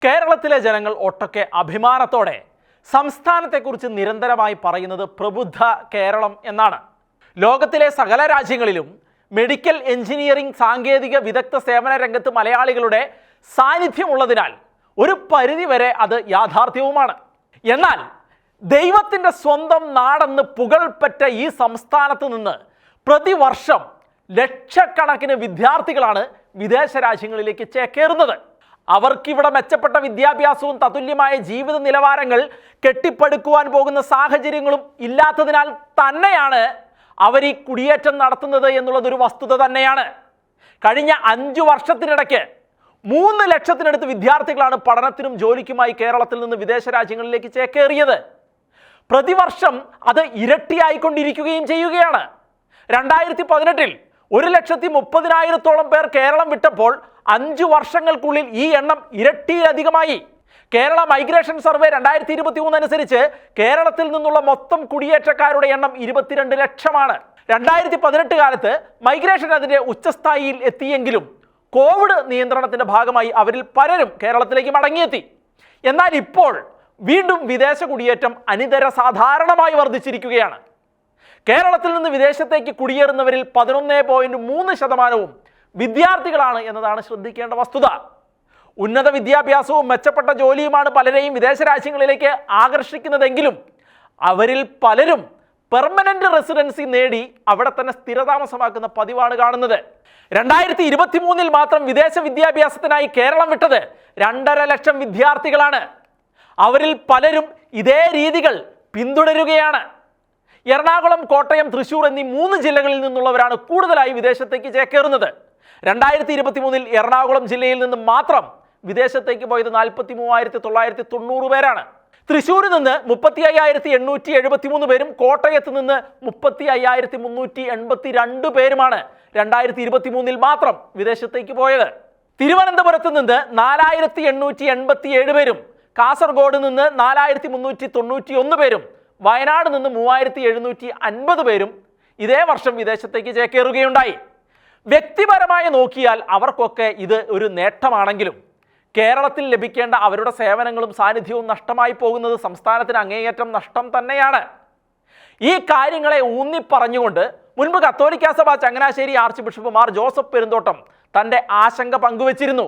കേരളത്തിലെ ജനങ്ങൾ ഒട്ടൊക്കെ അഭിമാനത്തോടെ സംസ്ഥാനത്തെക്കുറിച്ച് നിരന്തരമായി പറയുന്നത് പ്രബുദ്ധ കേരളം എന്നാണ്. ലോകത്തിലെ സകല രാജ്യങ്ങളിലും മെഡിക്കൽ എഞ്ചിനീയറിംഗ് സാങ്കേതിക വിദഗ്ധ സേവന രംഗത്ത് മലയാളികളുടെ സാന്നിധ്യമുള്ളതിനാൽ ഒരു പരിധിവരെ അത് യാഥാർത്ഥ്യവുമാണ്. എന്നാൽ ദൈവത്തിൻ്റെ സ്വന്തം നാടെന്ന് പുകൾപ്പെട്ട ഈ സംസ്ഥാനത്ത് നിന്ന് പ്രതിവർഷം ലക്ഷക്കണക്കിന് വിദ്യാർത്ഥികളാണ് വിദേശ രാജ്യങ്ങളിലേക്ക് ചേക്കേറുന്നത്. അവർക്കിവിടെ മെച്ചപ്പെട്ട വിദ്യാഭ്യാസവും തതുല്യമായ ജീവിത നിലവാരങ്ങൾ കെട്ടിപ്പടുക്കുവാൻ പോകുന്ന സാഹചര്യങ്ങളും ഇല്ലാത്തതിനാൽ തന്നെയാണ് അവർ ഈ കുടിയേറ്റം നടത്തുന്നത് എന്നുള്ളതൊരു വസ്തുത തന്നെയാണ്. കഴിഞ്ഞ 5 വർഷത്തിനിടയ്ക്ക് 3 ലക്ഷത്തിനടുത്ത് വിദ്യാർത്ഥികളാണ് പഠനത്തിനും ജോലിക്കുമായി കേരളത്തിൽ നിന്ന് വിദേശ രാജ്യങ്ങളിലേക്ക് ചേക്കേറിയത്. പ്രതിവർഷം അത് ഇരട്ടിയായിക്കൊണ്ടിരിക്കുകയും ചെയ്യുകയാണ്. 2018-ൽ 1,30,000-ഓളം പേർ കേരളം വിട്ടപ്പോൾ 5 വർഷങ്ങൾക്കുള്ളിൽ ഈ എണ്ണം ഇരട്ടിയിലധികമായി. കേരള മൈഗ്രേഷൻ സർവേ 2023 അനുസരിച്ച് കേരളത്തിൽ നിന്നുള്ള മൊത്തം കുടിയേറ്റക്കാരുടെ എണ്ണം 22 ലക്ഷമാണ്. 2018 കാലത്ത് മൈഗ്രേഷൻ അതിൻ്റെ ഉച്ചസ്ഥായിയിൽ എത്തിയെങ്കിലും കോവിഡ് നിയന്ത്രണത്തിൻ്റെ ഭാഗമായി അവരിൽ പലരും കേരളത്തിലേക്ക് മടങ്ങിയെത്തി. എന്നാൽ ഇപ്പോൾ വീണ്ടും വിദേശ കുടിയേറ്റം അനിതര സാധാരണമായി വർദ്ധിച്ചിരിക്കുകയാണ്. കേരളത്തിൽ നിന്ന് വിദേശത്തേക്ക് കുടിയേറുന്നവരിൽ 11.3% വിദ്യാർത്ഥികളാണ് എന്നതാണ് ശ്രദ്ധിക്കേണ്ട വസ്തുത. ഉന്നത വിദ്യാഭ്യാസവും മെച്ചപ്പെട്ട ജോലിയുമാണ് പലരെയും വിദേശ രാജ്യങ്ങളിലേക്ക് ആകർഷിക്കുന്നതെങ്കിലും അവരിൽ പലരും പെർമനന്റ് റെസിഡൻസി നേടി അവിടെ തന്നെ സ്ഥിരതാമസമാക്കുന്ന പതിവാണ് കാണുന്നത്. 2023-ൽ മാത്രം വിദേശ വിദ്യാഭ്യാസത്തിനായി കേരളം വിട്ടത് 2.5 ലക്ഷം വിദ്യാർത്ഥികളാണ്. അവരിൽ പലരും ഇതേ രീതികൾ പിന്തുടരുകയാണ്. എറണാകുളം, കോട്ടയം, തൃശ്ശൂർ എന്നീ 3 ജില്ലകളിൽ നിന്നുള്ളവരാണ് കൂടുതലായി വിദേശത്തേക്ക് ചേക്കേറുന്നത്. 2023-ൽ എറണാകുളം ജില്ലയിൽ നിന്ന് മാത്രം വിദേശത്തേക്ക് പോയത് 43,990 പേരാണ്. തൃശ്ശൂരിൽ നിന്ന് 35,873 പേരും കോട്ടയത്ത് നിന്ന് 35,382 പേരുമാണ് 2023-ൽ മാത്രം വിദേശത്തേക്ക് പോയത്. തിരുവനന്തപുരത്ത് നിന്ന് 4,887 പേരും കാസർഗോഡ് നിന്ന് 4,391 പേരും വയനാട് നിന്ന് 3,750 പേരും ഇതേ വർഷം വിദേശത്തേക്ക് ചേക്കേറുകയുണ്ടായി. വ്യക്തിപരമായി നോക്കിയാൽ അവർക്കൊക്കെ ഇത് ഒരു നേട്ടമാണെങ്കിലും കേരളത്തിൽ ലഭിക്കേണ്ട അവരുടെ സേവനങ്ങളും സാന്നിധ്യവും നഷ്ടമായി പോകുന്നത് സംസ്ഥാനത്തിന് അങ്ങേയറ്റം നഷ്ടം തന്നെയാണ്. ഈ കാര്യങ്ങളെ ഊന്നിപ്പറഞ്ഞുകൊണ്ട് മുൻപ് കത്തോലിക്കാ സഭ Changanassery arch bishop Mar Joseph Perumthottam തൻ്റെ ആശങ്ക പങ്കുവച്ചിരുന്നു.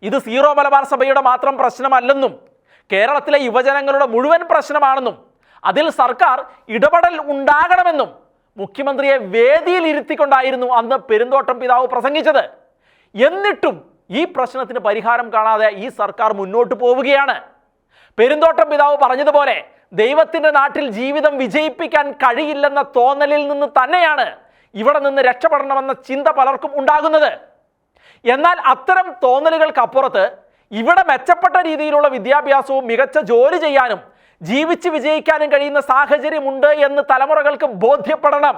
ഇത് സീറോ മലബാർ സഭയുടെ മാത്രം പ്രശ്നമല്ലെന്നും കേരളത്തിലെ യുവജനങ്ങളുടെ മുഴുവൻ പ്രശ്നമാണെന്നും അതിൽ സർക്കാർ ഇടപെടൽ ഉണ്ടാകണമെന്നും മുഖ്യമന്ത്രിയെ വേദിയിൽ ഇരുത്തിക്കൊണ്ടായിരുന്നു അന്ന് പെരുന്തോട്ടം പിതാവ് പ്രസംഗിച്ചത്. എന്നിട്ടും ഈ പ്രശ്നത്തിന് പരിഹാരം കാണാതെ ഈ സർക്കാർ മുന്നോട്ട് പോവുകയാണ്. പെരുന്തോട്ടം പിതാവ് പറഞ്ഞതുപോലെ ദൈവത്തിൻ്റെ നാട്ടിൽ ജീവിതം വിജയിപ്പിക്കാൻ കഴിയില്ലെന്ന തോന്നലിൽ നിന്ന് തന്നെയാണ് ഇവിടെ നിന്ന് രക്ഷപ്പെടണമെന്ന ചിന്ത പലർക്കും ഉണ്ടാകുന്നത്. എന്നാൽ അത്തരം തോന്നലുകൾക്കപ്പുറത്ത് ഇവിടെ മെച്ചപ്പെട്ട രീതിയിലുള്ള വിദ്യാഭ്യാസവും മികച്ച ജോലി ചെയ്യാനും ജീവിച്ച് വിജയിക്കാനും കഴിയുന്ന സാഹചര്യമുണ്ട് എന്ന് തലമുറകൾക്ക് ബോധ്യപ്പെടണം.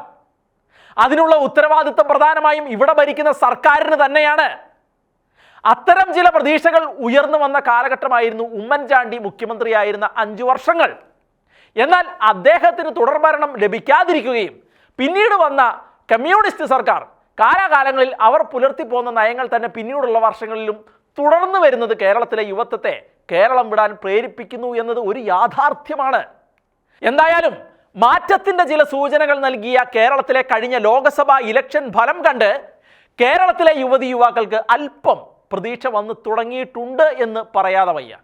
അതിനുള്ള ഉത്തരവാദിത്വം പ്രധാനമായും ഇവിടെ ഭരിക്കുന്ന സർക്കാരിന് തന്നെയാണ്. അത്തരം ചില പ്രതീക്ഷകൾ ഉയർന്നു വന്ന കാലഘട്ടമായിരുന്നു ഉമ്മൻചാണ്ടി മുഖ്യമന്ത്രിയായിരുന്ന 5 വർഷങ്ങൾ. എന്നാൽ അദ്ദേഹത്തിന് തുടർഭരണം ലഭിക്കാതിരിക്കുകയും പിന്നീട് വന്ന കമ്മ്യൂണിസ്റ്റ് സർക്കാർ കാലാകാലങ്ങളിൽ അവർ പുലർത്തിപ്പോന്ന നയങ്ങൾ തന്നെ പിന്നീടുള്ള വർഷങ്ങളിലും തുടർന്നു വരുന്നത് കേരളത്തിലെ യുവത്വത്തെ കേരളം വിടാൻ പ്രേരിപ്പിക്കുന്നു എന്നത് ഒരു യാഥാർത്ഥ്യമാണ്. എന്തായാലും മാറ്റത്തിൻ്റെ ചില സൂചനകൾ നൽകിയ കേരളത്തിലെ കഴിഞ്ഞ ലോക്സഭാ ഇലക്ഷൻ ഫലം കണ്ട് കേരളത്തിലെ യുവതി യുവാക്കൾക്ക് അല്പം പ്രതീക്ഷ വന്നു തുടങ്ങിയിട്ടുണ്ട് എന്ന് പറയാതെ വയ്യ.